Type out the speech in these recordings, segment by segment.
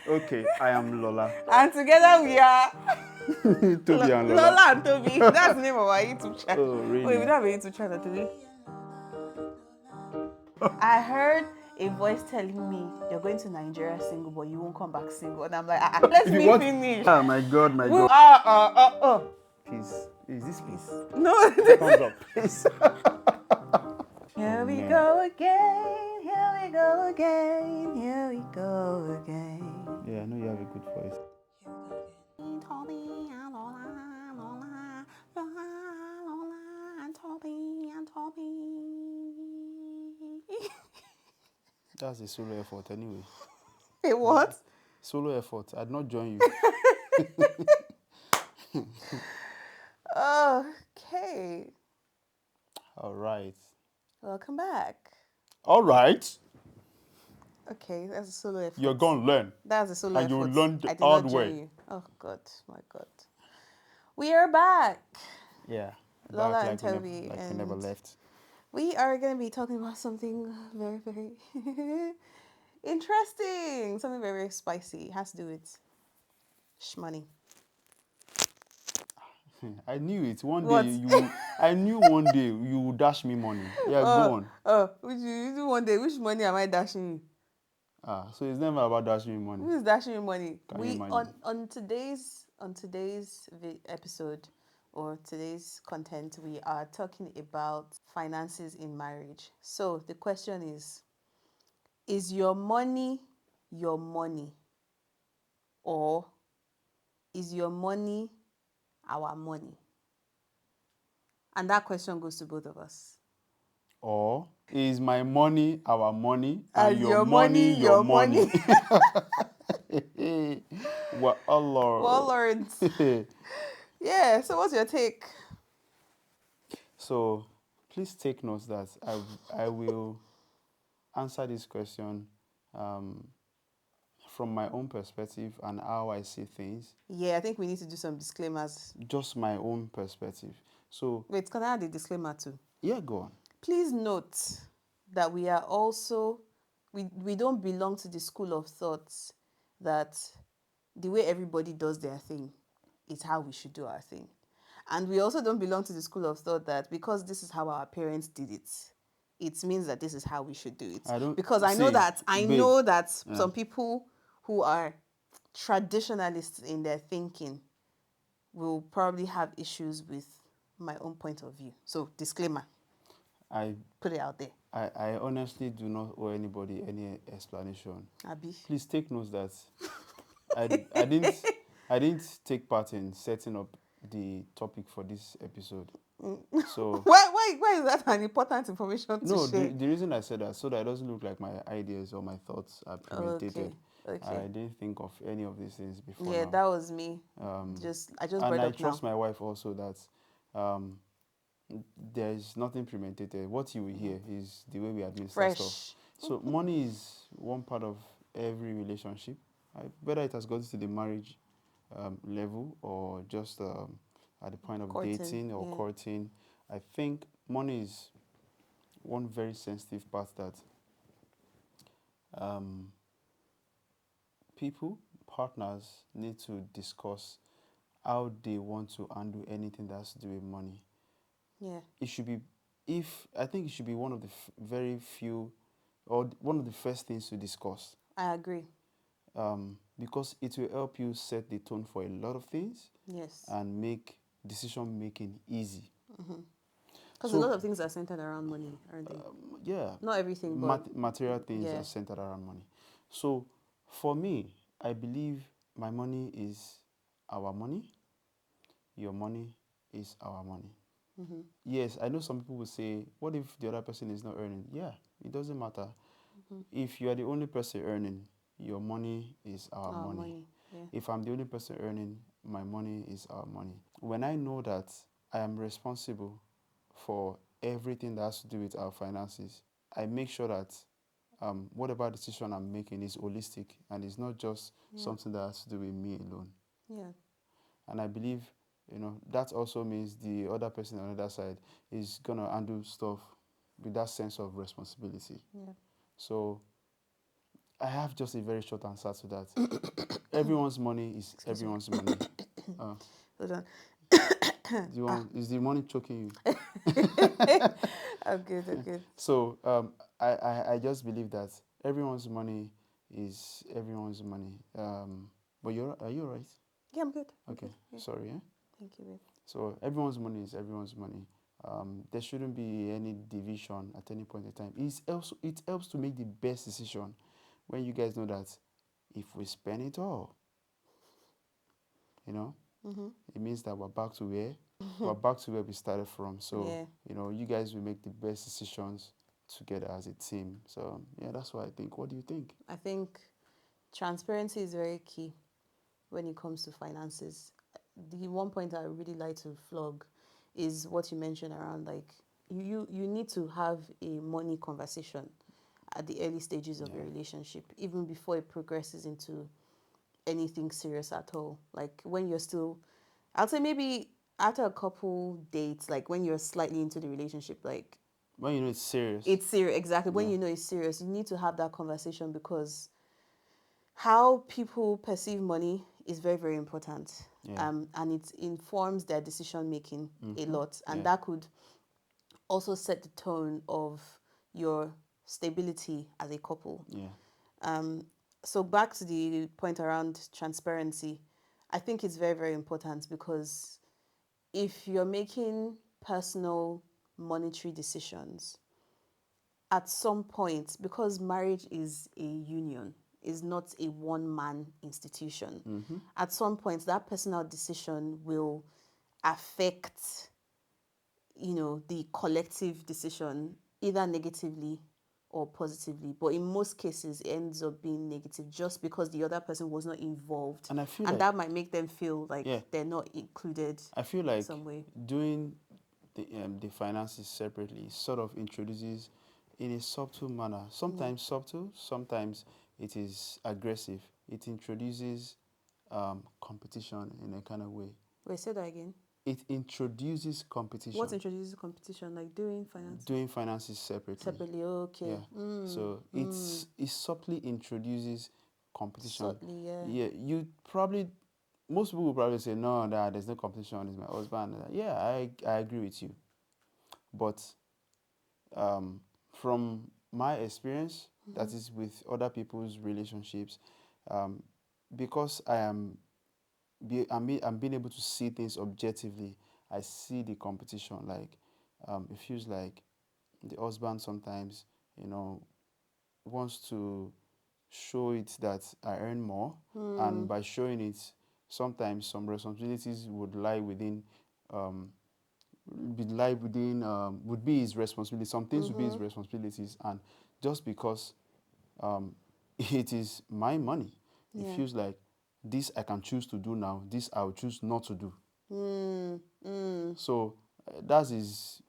Okay, I am Lola. And together we are Toby and Lola. Lola and Tobi. That's the name of our YouTube channel. Oh, really? Wait, we don't have a YouTube channel, do we? I heard a voice telling me you're going to Nigeria single, but you won't come back single. And I'm like, let me finish. Ah, my God, my God. Please, is this peace? No, Thumbs up, please. Here we man. go again, here we go again, here we go again. Yeah, I know you have a good voice. Tobi and Lola, Lola, Lola, Lola and Tobi and Tobi. That's a solo effort anyway. Hey, what? Solo effort. I'd not join you. Okay. All right. Welcome back. All right. Okay, that's a solo effort. You're going to learn. That's a solo And effort. you'll learn the I did hard not join way. you. Oh, God. My God. We are back. Yeah. Lola Back and Tobi. like we never left. We are going to be talking about something very, very interesting. Something very, very spicy. It has to do with shmoney. I knew it. One What? day I knew one day you would dash me money. Yeah, go on. You do one day. Which money am I dashing you? So it's never about dashing me money. Who is dashing you money? Can you imagine? On today's episode or today's content, we are talking about finances in marriage. So the question is your money your money, or is your money our money? And that question goes to both of us. Or is my money our money And your money your money? Well, Allah. Well, Lawrence. Yeah, so what's your take? So please take note that I will answer this question from my own perspective and how I see things. Yeah, I think we need to do some disclaimers. Just my own perspective. So Wait, can I add a disclaimer too? yeah, go on. Please note that we are also, we don't belong to the school of thoughts that the way everybody does their thing is how we should do our thing. And we also don't belong to the school of thought that because this is how our parents did it, it means that this is how we should do it. Because I know that some people who are traditionalists in their thinking will probably have issues with my own point of view. So disclaimer. I put it out there. I honestly do not owe anybody any explanation. Abi. Please take note that I didn't take part in setting up the topic for this episode. So why is that an important information to share? The reason I said that so that it doesn't look like my ideas or my thoughts are premeditated. Okay. I didn't think of any of these things before. Yeah, now. That was me. I just brought I up trust now. my wife also that there is nothing premeditated. What you will hear is the way we administer stuff. So money is one part of every relationship, whether it has gotten to the marriage level or just at the point of dating or courting. I think money is one very sensitive part that partners need to discuss how they want to handle anything that has to do with money. Yeah. It should be, I think it should be one of the very few, or one of the first things to discuss. I agree. Because it will help you set the tone for a lot of things. Yes. And make decision making easy. Because a lot of things are centered around money, aren't they? Yeah. Not everything, but material things are centered around money. So for me, I believe my money is our money. Your money is our money. Yes, I know some people will say, what if the other person is not earning? Yeah, it doesn't matter. If you are the only person earning, your money is our money. Yeah. If I'm the only person earning, my money is our money. When I know that I am responsible for everything that has to do with our finances, I make sure that whatever decision I'm making is holistic and it's not just something that has to do with me alone. Yeah. And I believe, that also means the other person on the other side is going to handle stuff with that sense of responsibility. Yeah. So I have just a very short answer to that. Everyone's money is Excuse me. everyone's money. Hold on. Is the money choking you? I'm good. I'm good. So I just believe that everyone's money is everyone's money. But are you all right? Yeah, I'm good. I'm Okay, good. Yeah. sorry. Yeah. Thank you, babe. So everyone's money is everyone's money. There shouldn't be any division at any point in time. It helps to make the best decision when you guys know that if we spend it all, you know, it means that we're back to where we started from. So Yeah. you guys will make the best decisions together as a team. So yeah, that's what I think. What do you think? I think transparency is very key when it comes to finances. The one point I really like to flog is what you mentioned around like you need to have a money conversation at the early stages of a relationship, even before it progresses into anything serious at all. Like when you're still, I'll say maybe after a couple dates, like when you're slightly into the relationship, like When you know it's serious. it's serious. Exactly. When Yeah. you know it's serious, you need to have that conversation because how people perceive money is very, very important. Yeah. And it informs their decision making a lot. And Yeah. that could also set the tone of your stability as a couple. Yeah. So back to the point around transparency, I think it's very, very important because if you're making personal monetary decisions, at some point, because marriage is a union, is not a one-man institution, at some point that personal decision will affect, the collective decision either negatively or positively. But in most cases, it ends up being negative just because the other person was not involved. And I feel And like that might make them feel like yeah, they're not included I feel in like some way. doing the finances separately sort of introduces in a subtle manner. Sometimes subtle, sometimes it is aggressive. It introduces competition in a kind of way. Wait, say that again. It introduces What competition. introduces competition? Like doing finances Doing finances separately. separately. Okay. Yeah. So it subtly introduces competition. Subtly, yeah. Yeah, most people will probably say no, that there's no competition. It's my husband. Yeah, I agree with you. But from my experience, that is with other people's relationships, um, because I'm being able to see things objectively. I see the competition. Like it feels like the husband sometimes, you know, wants to show it that I earn more, and by showing it, sometimes some responsibilities um, would be his responsibility. Some things would be his responsibilities, and just because it is my money, it Yeah. feels like this I can choose to do now. This I will choose not to do. So that's his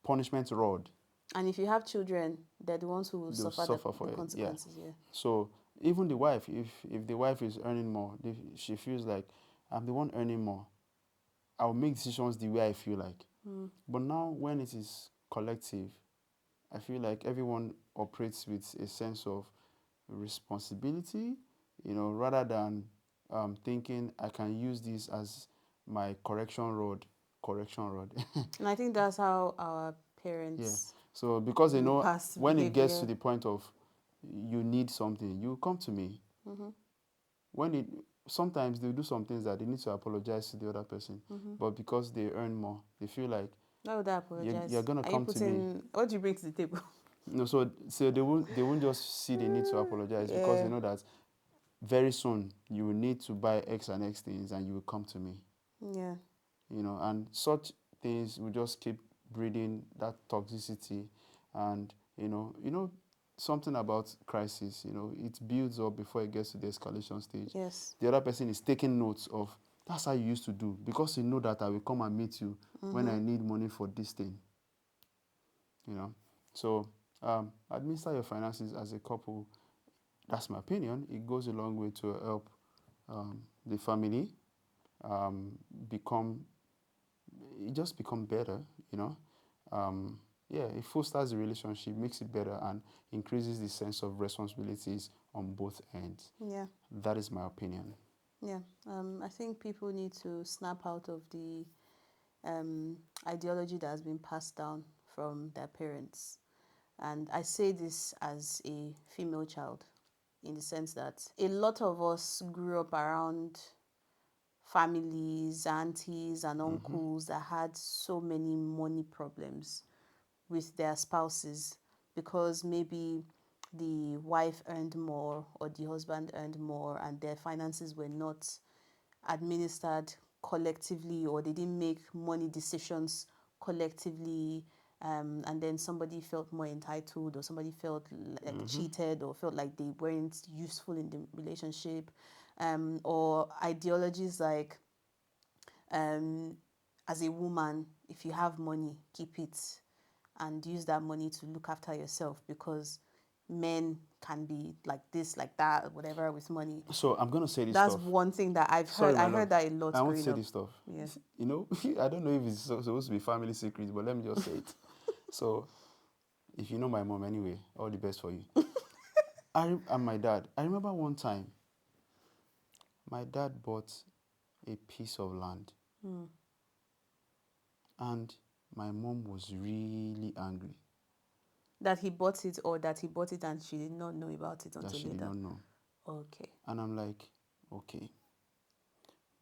punishment rod. And if you have children, they're the ones who will They'll suffer suffer the for it. Yeah. consequences. Yeah. So even the wife, if the wife is earning more, she feels like I'm the one earning more. I'll make decisions the way I feel like. But now when it is collective, I feel like everyone operates with a sense of responsibility, rather than thinking I can use this as my correction rod. Correction rod. And I think that's how our Yeah. parents So because in the past when it behave. gets Yeah. to the point of you need something, you come to me. When it Sometimes they do some things that they need to apologize to the other person, but because they earn more, they feel like Why would I you're apologize? gonna Are you come to me. putting what do you bring to the table? No, so they won't just see the need to apologize because they Yeah. know that very soon you will need to buy X and X things and you will come to me. Yeah. And such things will just keep breeding that toxicity. And something about crisis, it builds up before it gets to the escalation stage. Yes. The other person is taking notes of that's how you used to do because you know that I will come and meet you when I need money for this thing. So administer your finances as a couple. That's my opinion. It goes a long way to help the family um, become it just become better, you know. Yeah, it fosters the relationship, makes it better, and increases the sense of responsibilities on both ends. Yeah. That is my opinion. Yeah. I think people need to snap out of the ideology that has been passed down from their parents. And I say this as a female child, in the sense that a lot of us grew up around families, aunties, and uncles that had so many money problems with their spouses because maybe the wife earned more or the husband earned more and their finances were not administered collectively, or they didn't make money decisions collectively, and then somebody felt more entitled, or somebody felt like cheated, or felt like they weren't useful in the relationship, or ideologies like, as a woman, if you have money, keep it and use that money to look after yourself, because men can be like this, like that, whatever, with money. So I'm gonna say this That's stuff. one thing that I've Sorry, heard. my I love. heard that a lot I want to growing say up. this stuff. Yeah. You know, I don't know if it's supposed to be family secret, but let me just say it. So, if you know my mom anyway, all the best for you. And my dad. I remember one time, my dad bought a piece of land, and my mom was really angry That he bought it, or that he bought it and she did not know about it that until she did later. not know. Okay. And I'm like, okay,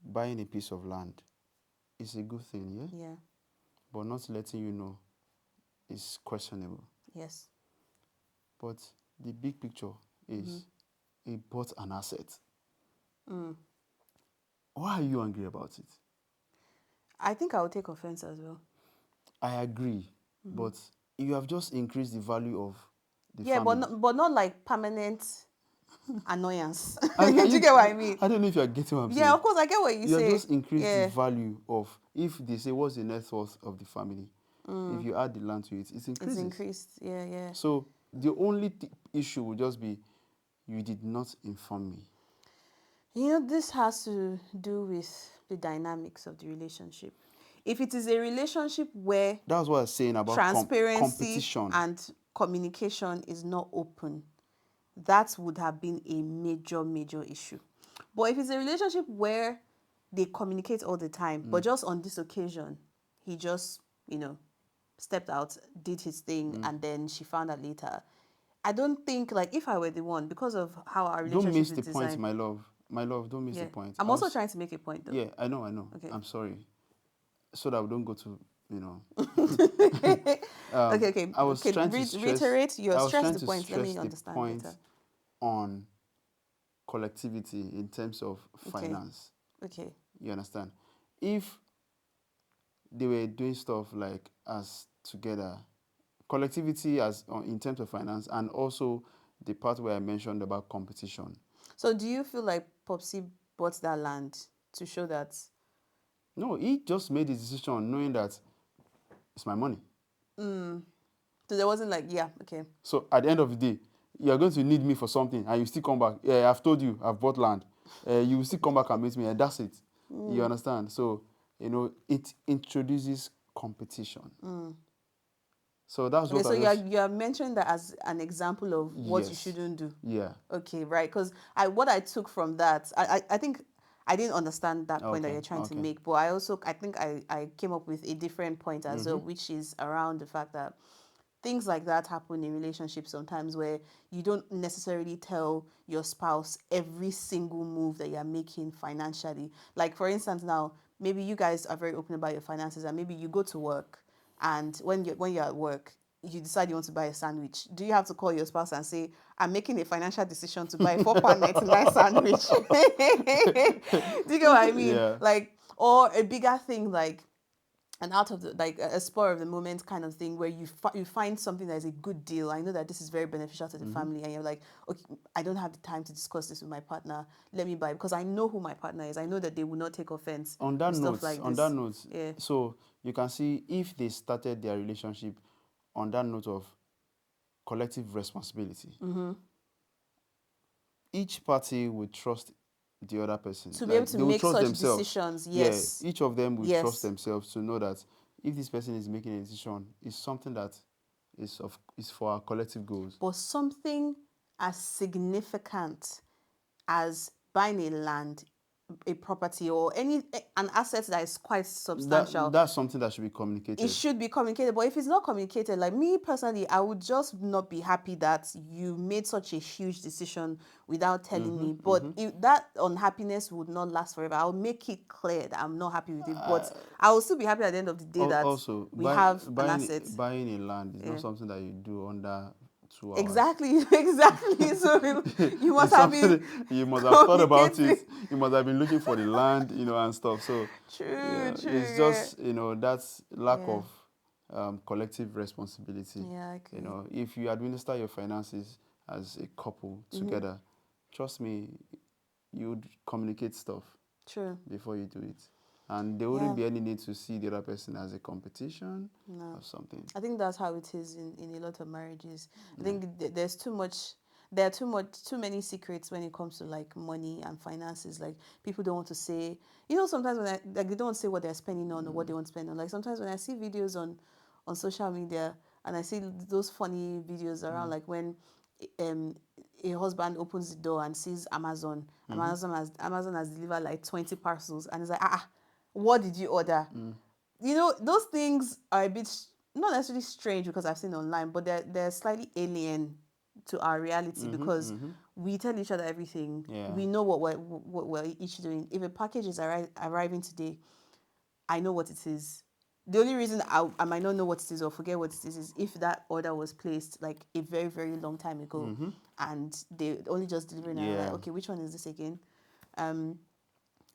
buying a piece of land is a good thing, yeah? Yeah. But not letting you know is questionable. Yes. But the big picture is he bought an asset. Why are you angry about it? I think I would take offense as well. I agree, but you have just increased the value of the Yeah, family. but not like permanent annoyance. Are Do you get what I mean? I don't know if you are getting what I'm saying. Yeah, of course, I get what you You have say. just increased the Yeah. value of, if they say what's the net worth of the family, if you add the land to it, it It's increases. increased. Yeah, yeah. So the only issue would just be you did not inform me. You know, this has to do with the dynamics of the relationship. If it is a relationship where That's what I was saying about transparency competition. and communication is not open, that would have been a major, major issue. But if it's a relationship where they communicate all the time, but just on this occasion, he just, stepped out, did his thing, and then she found out later. I don't think, like, if I were the one, because of how our Don't relationship miss is the point, designed. my love. My love, don't miss Yeah. the point. I'm also trying to make a point, though. Yeah, I know. Okay. I'm sorry. So that we don't go to, you know. Okay. I was trying to reiterate your I was stress trying the to point. Let stress me the understand point better. on collectivity in terms of Okay. finance. Okay. You understand? If they were doing stuff like as together, collectivity as in terms of finance, and also the part where I mentioned about competition. So do you feel like Popsy bought that land to show that? No, he just made his decision knowing that it's my money. So there wasn't like, yeah, okay. So at the end of the day, you are going to need me for something, and you still come back. Yeah, I've told you, I've bought land. You will still come back and meet me, and that's it. You understand? So, it introduces competition. So that's Okay, what so I just... you're mentioning that as an example of what you Yes. shouldn't do. Yeah. Okay, right. Because what I took from that, I think I didn't understand that point that Okay, you're trying to okay. make, but I think I came up with a different point as well, which is around the fact that things like that happen in relationships sometimes, where you don't necessarily tell your spouse every single move that you're making financially. Like, for instance, now maybe you guys are very open about your finances, and maybe you go to work, and when you're at work, you decide you want to buy a sandwich. Do you have to call your spouse and say, I'm making a financial decision to buy a £4.99 sandwich? Do you get what I mean? Yeah. Like, or a bigger thing, like an out of the, like a spur of the moment kind of thing, where you find something that is a good deal. I know that this is very beneficial to the family, and you're like, okay, I don't have the time to discuss this with my partner. Let me buy, because I know who my partner is. I know that they will not take offense On that with note, stuff like this. Yeah. so you can see if they started their relationship on that note of collective responsibility, each party would trust the other person. To be able to They will make trust such themselves. decisions, Yeah, yes. each of them will Yes. trust themselves to know that if this person is making a decision, it's something that is for our collective goals. But something as significant as buying a land, a property, or an asset that is quite substantial. That's something that should be communicated. It should be communicated, but if it's not communicated, like me personally, I would just not be happy that you made such a huge decision without telling me. But if that unhappiness would not last forever. I'll make it clear that I'm not happy with it, but I will still be happy at the end of the day that Also, we have an buying asset. buying a land is not something that you do under 2 hours. Exactly. So you must have been. You must have thought about it. You must have been looking for the land, and stuff. So True. it's just that's lack of collective responsibility. Yeah, I agree. If you administer your finances as a couple together, trust me, you would communicate stuff. True. Before you do it. And there wouldn't be any need to see the other person as a competition or something. I think that's how it is in a lot of marriages. I think there's there are too many secrets when it comes to like money and finances. Like people don't want to say, sometimes when they don't want to say what they're spending on or what they want to spend on. Like sometimes when I see videos on social media and I see those funny videos around like when a husband opens the door and sees Amazon. Amazon has delivered like 20 parcels and it's like, what did you order? Those things are a bit not necessarily strange because I've seen online, but they're slightly alien to our reality because we tell each other everything. Yeah. We know what we're each doing. If a package is arriving today, I know what it is. The only reason I might not know what it is or forget what it is if that order was placed like a very, very long time ago and they only just delivering and I'm like, okay, which one is this again?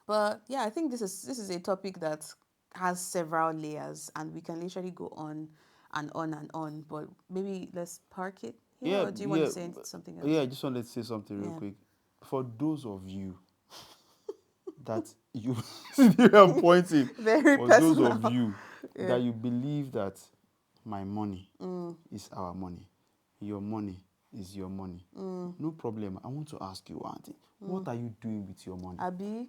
But yeah, I think this is a topic that has several layers and we can literally go on and on and on. But maybe let's park it here, or do you want to say something else? Yeah, I just wanted to say something real quick. For those of you that you I'm pointing, Very for personal. those of you that you believe that my money is our money, your money is your money. No problem. I want to ask you one thing. What are you doing with your money? Abi?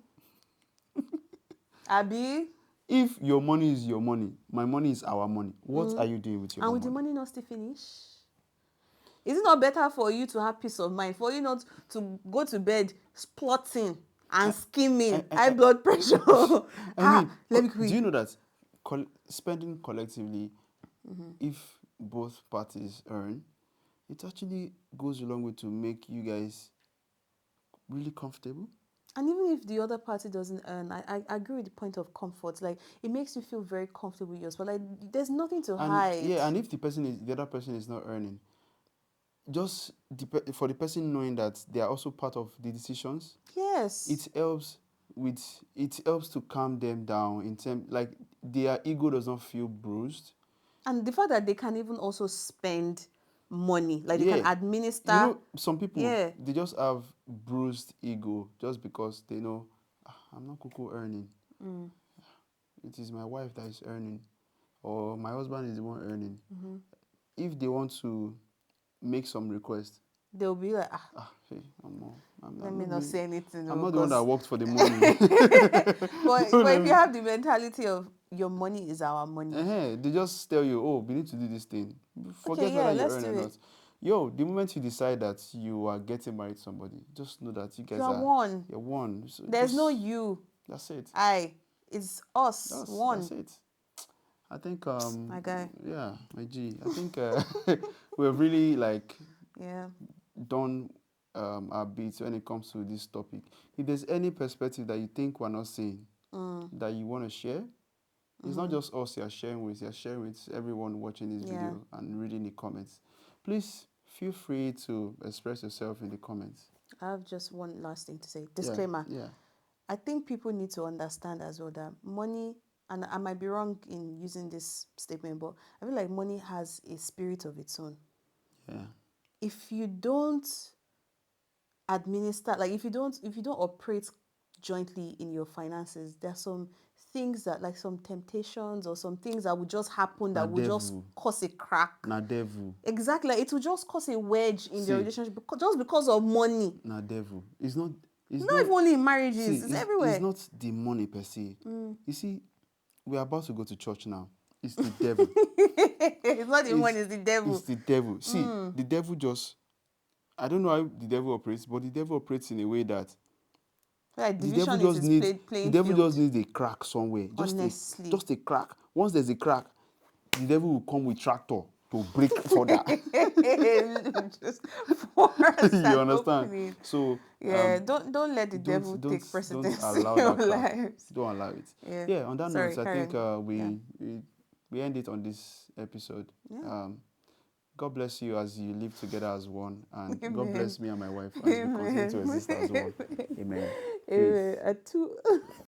If your money is your money, my money is our money, what are you doing with your money? And with the money not still finish? Is it not better for you to have peace of mind, for you not to go to bed plotting and scheming, high blood pressure? Let me quit. Do you know that spending collectively, if both parties earn, it actually goes a long way to make you guys really comfortable? And even if the other party doesn't earn, I agree with the point of comfort. Like, it makes you feel very comfortable with yours, but like, there's nothing to hide. Yeah, and if the other person is not earning, just for the person knowing that they are also part of the decisions. Yes. It helps to calm them down in terms like their ego does not feel bruised. And the fact that they can even also spend money, like they can administer. Some people they just have bruised ego just because they know I'm not kuku earning. It is my wife that is earning, or my husband is the one earning. If they want to make some request, they'll be like, hey, let me not say anything. I'm not the one that worked for the money. but if you have the mentality of your money is our money, they just tell you, oh, we need to do this thing. Forget whether you earn or not. The moment you decide that you are getting married to somebody, just know that you guys are one. You're one. So there's no you. That's it. It's us. One. That's it. I think my guy. Yeah, my G. I think we've really done our bits when it comes to this topic. If there's any perspective that you think we're not seeing that you want to share, it's not just us you're sharing with everyone watching this video and reading the comments. Please feel free to express yourself in the comments. I have just one last thing to say. Disclaimer. Yeah. I think people need to understand as well that money, and I might be wrong in using this statement, but I feel like money has a spirit of its own. Yeah. If you don't administer, like if you don't operate jointly in your finances, there are some things that, like some temptations or some things that would just happen that would just cause a crack. Na devil. Exactly. Like it will just cause a wedge in the relationship just because of money. Na devil. It's not even only in marriages. It's everywhere. It's not the money per se. You see, we're about to go to church now. It's the devil. It's not the money, it's the devil. It's the devil. See, the devil just I don't know how the devil operates, but the devil operates in a way that Like the devil division is just his needs the playing devil just field. needs a crack somewhere. Honestly. Just a crack. Once there's a crack, the devil will come with tractor to break further. Just force You an understand? opening. So Yeah, don't let the devil take don't precedence in allow your that crack. lives. Don't allow it. Yeah. Yeah. On that note, Sorry, I think Karen. Yeah. we end it on this episode. Yeah. God bless you as you live together as one, and God Amen. bless me and my wife as we continue to Amen. exist as one. Amen. Amen. Peace. At two.